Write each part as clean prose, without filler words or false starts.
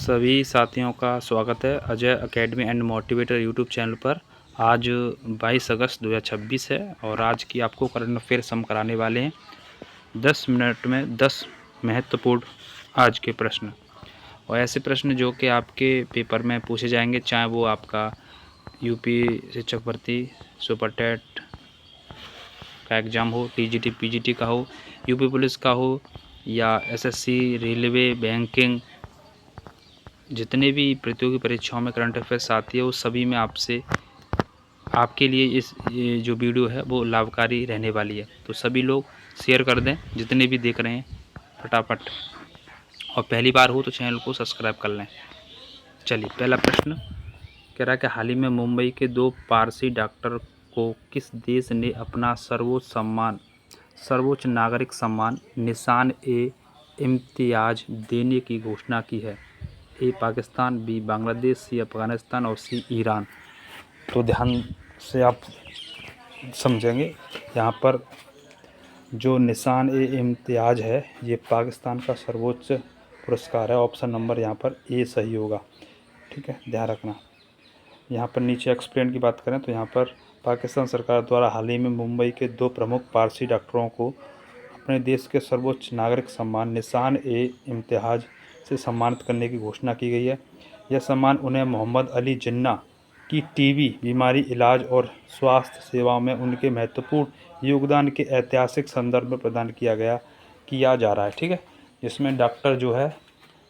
सभी साथियों का स्वागत है Ajay academy and motivator YouTube channel पर। आज 22 अगस्त 2026 है और आज की आपको करंट अफेयर्स हम कराने वाले हैं 10 मिनट में 10 महत्वपूर्ण आज के प्रश्न, और ऐसे प्रश्न जो कि आपके पेपर में पूछे जाएंगे, चाहे वो आपका यूपी शिक्षक भर्ती, सुपर टेट का एग्ज़ाम हो, टीजीटी पीजीटी का हो, यूपी पुलिस का हो या एसएससी, रेलवे, बैंकिंग, जितने भी प्रतियोगी परीक्षाओं में करंट अफेयर्स आती है उस सभी में आपके लिए ये जो वीडियो है वो लाभकारी रहने वाली है। तो सभी लोग शेयर कर दें, जितने भी देख रहे हैं फटाफट, और पहली बार हो तो चैनल को सब्सक्राइब कर लें। चलिए, पहला प्रश्न कह रहा है कि हाल ही में मुंबई के 2 पारसी डॉक्टर को किस देश ने अपना सर्वोच्च नागरिक सम्मान निशान-ए-इम्तियाज देने की घोषणा की है? ए पाकिस्तान, बी बांग्लादेश, सी अफगानिस्तान और सी ईरान। तो ध्यान से आप समझेंगे, यहाँ पर जो निशान-ए-इम्तियाज है ये पाकिस्तान का सर्वोच्च पुरस्कार है। ऑप्शन नंबर यहाँ पर ए सही होगा, ठीक है, ध्यान रखना। यहाँ पर नीचे एक्सप्लेन की बात करें तो यहाँ पर पाकिस्तान सरकार द्वारा हाल ही में मुंबई के 2 प्रमुख पारसी डॉक्टरों को अपने देश के सर्वोच्च नागरिक सम्मान निशान-ए-इम्तियाज से सम्मानित करने की घोषणा की गई है। यह सम्मान उन्हें मोहम्मद अली जिन्ना की टीबी बीमारी इलाज और स्वास्थ्य सेवाओं में उनके महत्वपूर्ण योगदान के ऐतिहासिक संदर्भ में प्रदान किया जा रहा है, ठीक है। जिसमें डॉक्टर जो है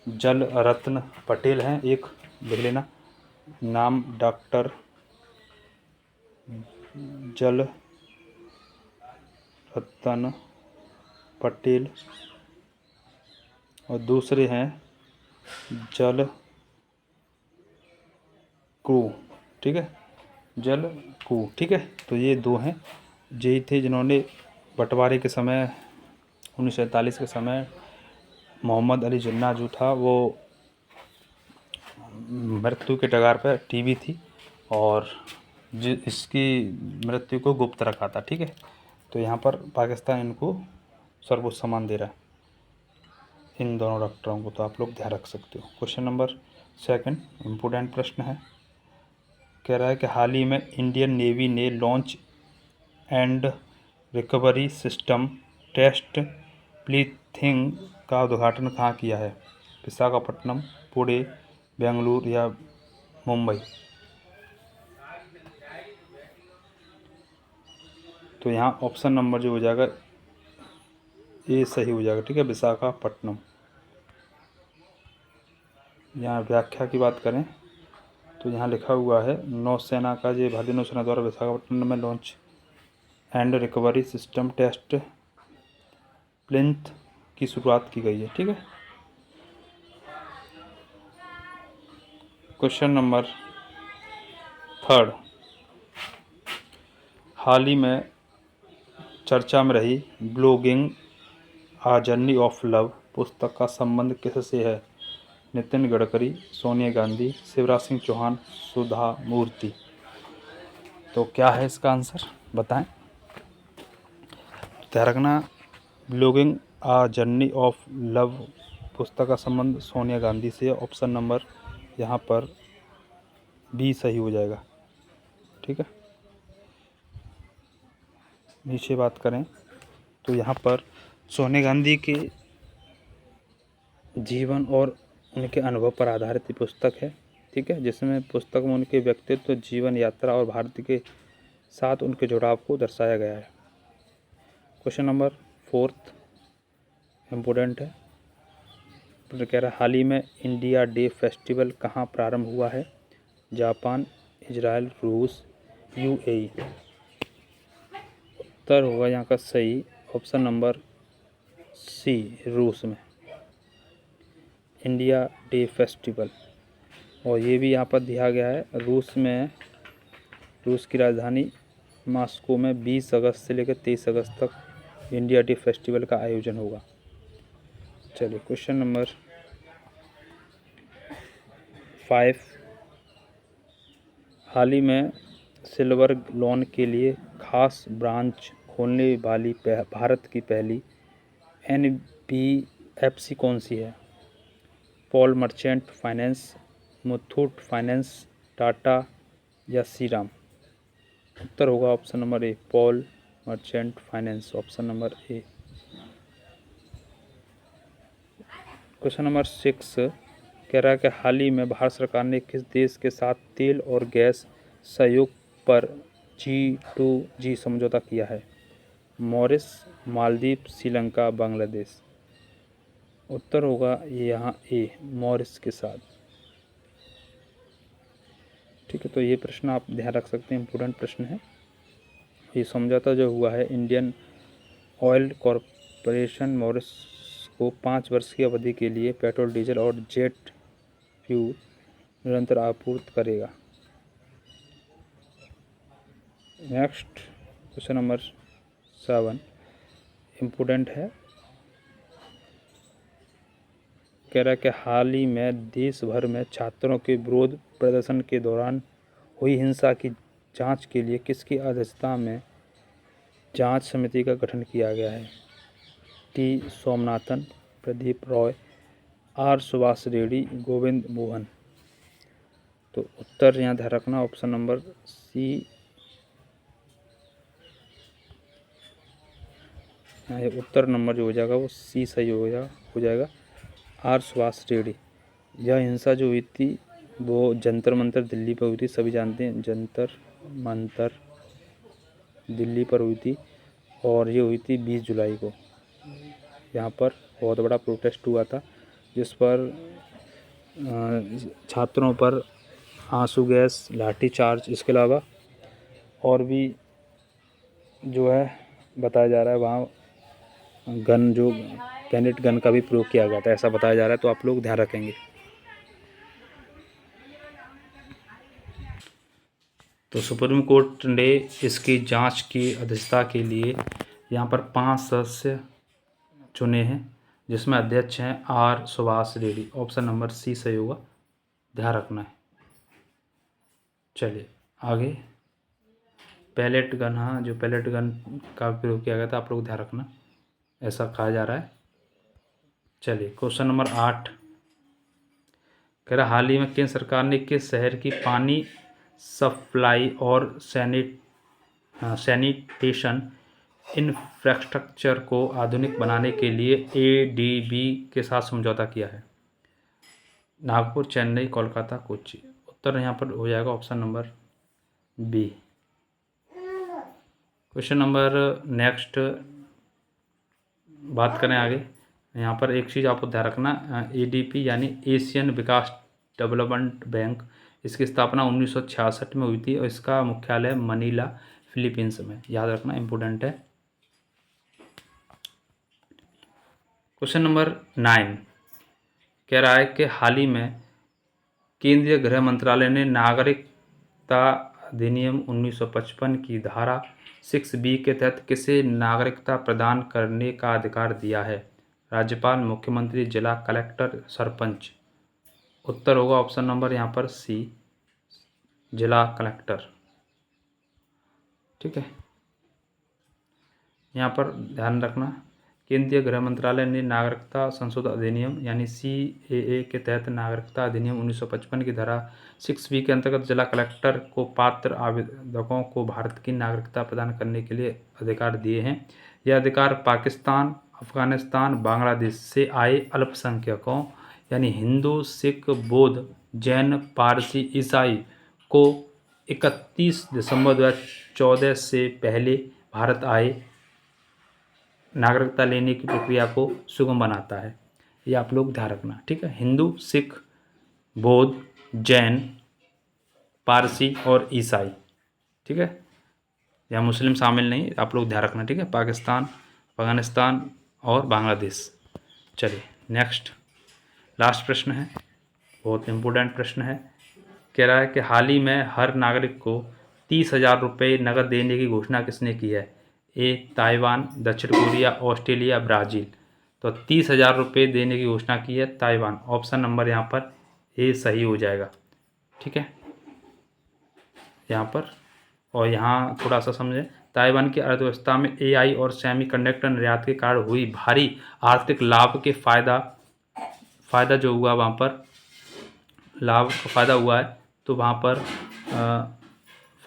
जल रत्न पटेल हैं, एक लिख लेना नाम, डॉक्टर जल रत्न पटेल, और दूसरे हैं जल कू, ठीक है, जल कू, ठीक है। तो ये 2 हैं, यही थे जिन्होंने बंटवारे के समय 1947 के समय मोहम्मद अली जिन्ना जो था वो मृत्यु के कगार पर, टीबी थी और इसकी मृत्यु को गुप्त रखा था, ठीक है। तो यहाँ पर पाकिस्तान इनको सर्वोच्च सम्मान दे रहा है, इन दोनों डॉक्टरों को, तो आप लोग ध्यान रख सकते हो। क्वेश्चन नंबर 2 इम्पोर्टेंट प्रश्न है, कह रहा है कि हाल ही में इंडियन नेवी ने launch and recovery system test प्लीथिंग का उद्घाटन कहाँ किया है? विशाखापट्टनम, पुणे, बेंगलुरु या मुंबई। तो यहाँ ऑप्शन नंबर जो हो जाएगा ए सही हो जाएगा, ठीक है, विशाखापट्टनम। यहाँ व्याख्या की बात करें तो यहाँ लिखा हुआ है नौसेना का, ये भारतीय नौसेना द्वारा विशाखापट्टनम में launch and recovery system test plinth की शुरुआत की गई है, ठीक है। क्वेश्चन नंबर 3, हाल ही में चर्चा में रही blogging a journey of love पुस्तक का संबंध किससे है? नितिन गडकरी, सोनिया गांधी, शिवराज सिंह चौहान, सुधा मूर्ति। तो क्या है इसका आंसर, बताएं। ध्यान रखना, blogging a journey of love पुस्तक का संबंध सोनिया गांधी से। ऑप्शन नंबर यहाँ पर बी सही हो जाएगा, ठीक है। नीचे बात करें तो यहाँ पर सोनिया गांधी के जीवन और उनके अनुभव पर आधारित पुस्तक है, ठीक है, जिसमें पुस्तक में उनके व्यक्तित्व, जीवन यात्रा और भारत के साथ उनके जुड़ाव को दर्शाया गया है। क्वेश्चन नंबर 4 इम्पोर्टेंट है, तो कह रहा है हाल ही में इंडिया डे फेस्टिवल कहाँ प्रारंभ हुआ है? जापान, इजराइल, रूस, यूएई। उत्तर होगा यहाँ का सही, ऑप्शन नंबर सी, रूस में इंडिया डे फेस्टिवल। और ये भी यहाँ पर दिया गया है रूस में, रूस की राजधानी मॉस्को में 20 अगस्त से लेकर 23 अगस्त तक इंडिया डे फेस्टिवल का आयोजन होगा। चलिए, क्वेश्चन नंबर 5, हाल ही में सिल्वर लोन के लिए खास ब्रांच खोलने वाली भारत की पहली एनबीएफसी कौन सी है? Paul merchant finance, Muthoot finance, Tata या श्रीराम। उत्तर होगा option number A, Paul merchant finance, option number A. Question number 6 कह रहा है कि हाल ही में भारत सरकार ने किस देश के साथ तेल और गैस सहयोग पर G2G समझौता किया है? मॉरिस, मालदीव, श्रीलंका, बांग्लादेश। उत्तर होगा यहाँ ए, मॉरिस के साथ। ठीक है, तो ये प्रश्न आप ध्यान रख सकते हैं, इम्पोर्टेंट प्रश्न है। ये समझौता जो हुआ है, इंडियन ऑयल कॉरपोरेशन मॉरिस को 5 वर्ष की अवधि के लिए पेट्रोल, डीजल और जेट फ्यूल निरंतर आपूर्ति करेगा। नेक्स्ट क्वेश्चन नंबर 7 इम्पोर्टेंट है। कह रहा है कि हाल ही में देश भर में छात्रों के विरोध प्रदर्शन के दौरान हुई हिंसा की जांच के लिए किसकी अध्यक्षता में जांच समिति का गठन किया गया है? T Somanathan, Pradeep Roy, R Subhash Reddy, Govind Mohan. तो उत्तर यहाँ ध्यान रखना, ऑप्शन नंबर सी, उत्तर नंबर जो हो जाएगा वो सी सही हो जाएगा, आर सुभाष रेड्डी। यह हिंसा जो हुई थी वो जंतर मंतर दिल्ली पर हुई थी, सभी जानते हैं जंतर मंतर दिल्ली पर हुई थी, और ये हुई थी 20 जुलाई को। यहाँ पर बहुत बड़ा प्रोटेस्ट हुआ था, जिस पर छात्रों पर आंसू गैस, लाठीचार्ज, इसके अलावा और भी जो है बताया जा रहा है वहाँ गन, जो कैनेट गन का भी प्रयोग किया गया था, ऐसा बताया जा रहा है, तो आप लोग ध्यान रखेंगे। तो सुप्रीम कोर्ट ने इसकी जांच की अध्यक्षता के लिए यहाँ पर 5 सदस्य चुने हैं, जिसमें अध्यक्ष हैं R Subhash Reddy. Option number C सही होगा, ध्यान रखना है। चलिए आगे, पैलेट गन, हाँ जो पैलेट गन का प्रयोग किया गया था, आप लोग ध्यान रखना, ऐसा कहा जा रहा है। चलिए क्वेश्चन नंबर 8 कह रहा हाल ही में केंद्र सरकार ने किस शहर की पानी सप्लाई और सैनिटेशन इंफ्रास्ट्रक्चर को आधुनिक बनाने के लिए ADB के साथ समझौता किया है? नागपुर, चेन्नई, कोलकाता, कोच्चि। उत्तर यहाँ पर हो जाएगा option number B. Question number next बात करें आगे, यहाँ पर एक चीज़ आपको ध्यान रखना, ADB यानी एशियन विकास डेवलपमेंट बैंक, इसकी स्थापना 1966 में हुई थी और इसका मुख्यालय मनीला, फिलीपींस में, याद रखना, इम्पोर्टेंट है। क्वेश्चन नंबर 9 कह रहा है कि हाल ही में केंद्रीय गृह मंत्रालय ने नागरिकता अधिनियम 1955 की धारा 6B के तहत किसे नागरिकता प्रदान करने का अधिकार दिया है? राज्यपाल, मुख्यमंत्री, जिला कलेक्टर, सरपंच। उत्तर होगा ऑप्शन नंबर यहाँ पर सी, जिला कलेक्टर। ठीक है, यहाँ पर ध्यान रखना, केंद्रीय गृह मंत्रालय ने नागरिकता संशोधन अधिनियम यानी CAA के तहत नागरिकता अधिनियम 1955 की धारा 6B के अंतर्गत जिला कलेक्टर को पात्र आवेदकों को भारत की नागरिकता प्रदान करने के लिए अधिकार दिए हैं। यह अधिकार पाकिस्तान, अफगानिस्तान, बांग्लादेश से आए अल्पसंख्यकों यानी हिंदू, सिख, बौद्ध, जैन, पारसी, ईसाई को 31 दिसंबर 2014 से पहले भारत आए नागरिकता लेने की प्रक्रिया को सुगम बनाता है। ये आप लोग ध्यान रखना, ठीक है। हिंदू, सिख, बौद्ध, जैन, पारसी और ईसाई, ठीक है। यहाँ मुस्लिम शामिल नहीं, आप लोग ध्यान रखना, ठीक है। पाकिस्तान, अफगानिस्तान और बांग्लादेश। चलिए नेक्स्ट लास्ट प्रश्न है, बहुत इम्पोर्टेंट प्रश्न है। कह रहा है कि हाल ही में हर नागरिक को 30,000 रुपये नकद देने की घोषणा किसने की है? ए ताइवान, दक्षिण कोरिया, ऑस्ट्रेलिया, ब्राज़ील। तो 30,000 रुपये देने की घोषणा की है ताइवान। ऑप्शन नंबर यहाँ पर ए सही हो जाएगा, ठीक है। यहाँ पर और यहाँ थोड़ा सा समझें, ताइवान की अर्थव्यवस्था में AI और सेमीकंडक्टर निर्यात के कारण हुई भारी आर्थिक लाभ के फ़ायदा जो हुआ वहाँ पर, लाभ फ़ायदा हुआ है, तो वहाँ पर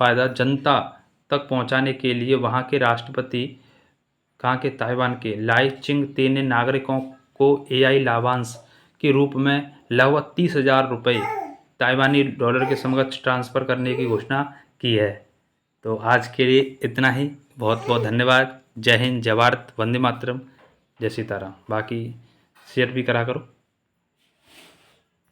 फ़ायदा जनता तक पहुँचाने के लिए वहाँ के राष्ट्रपति, कहाँ के, ताइवान के लाई चिंग-ते ने नागरिकों को एआई लाभांश के रूप में लगभग 30,000 रुपये ताइवानी डॉलर के समकक्ष ट्रांसफ़र करने की घोषणा की है। तो आज के लिए इतना ही। बहुत बहुत धन्यवाद। जय हिंद, जय भारत, वंदे मातरम, जय सीताराम। बाकी शेयर भी करा करो।